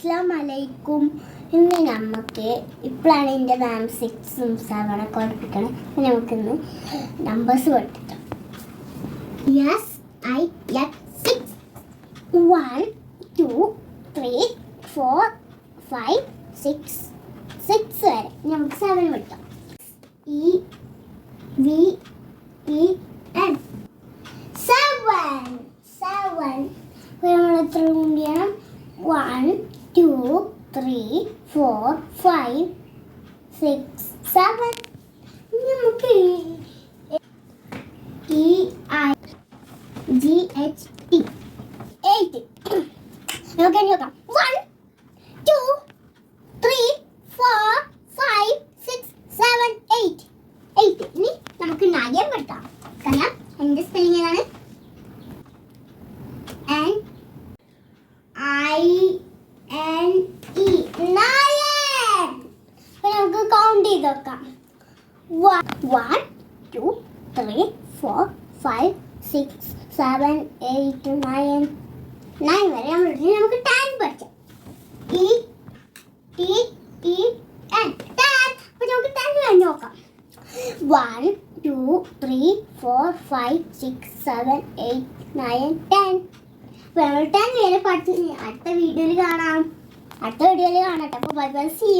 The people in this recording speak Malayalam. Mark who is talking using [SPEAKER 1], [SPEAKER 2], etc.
[SPEAKER 1] അസ്സലാമലൈക്കും. ഇന്ന് നമുക്ക് ഇപ്പോഴാണ് എൻ്റെ മാം 6ഉം 7 ഒക്കെ പഠിപ്പിക്കണം. അപ്പം നമുക്കിന്ന് നമ്പേഴ്സ് പഠിപ്പിക്കാം. യെസ് ഐ ലെറ്റ് 6 1 2 3 4 5 6 6 വരെ നമുക്ക് 7 പഠിക്കാം. ഇ വി ഇ എൻ 7 നമ്മൾ എത്ര കൗണ്ട് ചെയ്യണം? 1 2 3 4 5 6 7. നമുക്ക് E I G H T 8. നമുക്ക് നോക്കാം. 1 2 3 4 5 6 7 8. ഇനി നമുക്ക് 9 പഠിക്കാം. കാരണം എൻ്റെ സ്പെല്ലിംഗ് ഏതാണ്? N-I-N-E 9. നമുക്ക് കൗണ്ട് ചെയ്ത് നോക്കാം. 1 2 3 4 5 6 7 8 9 വരെ നമുക്ക് 10 പഠിക്കാം. E T E N 10. അപ്പോൾ നമുക്ക് 10 കഴിഞ്ഞ് നോക്കാം. 1 2 3 4 5 6 7 8 9 10. അപ്പോൾ നമ്മൾ 10 വരെ പഠിച്ച് അടുത്ത വീഡിയോയിൽ കാണാം. അപ്പോൾ ബൈ ബൈ, സീ യു.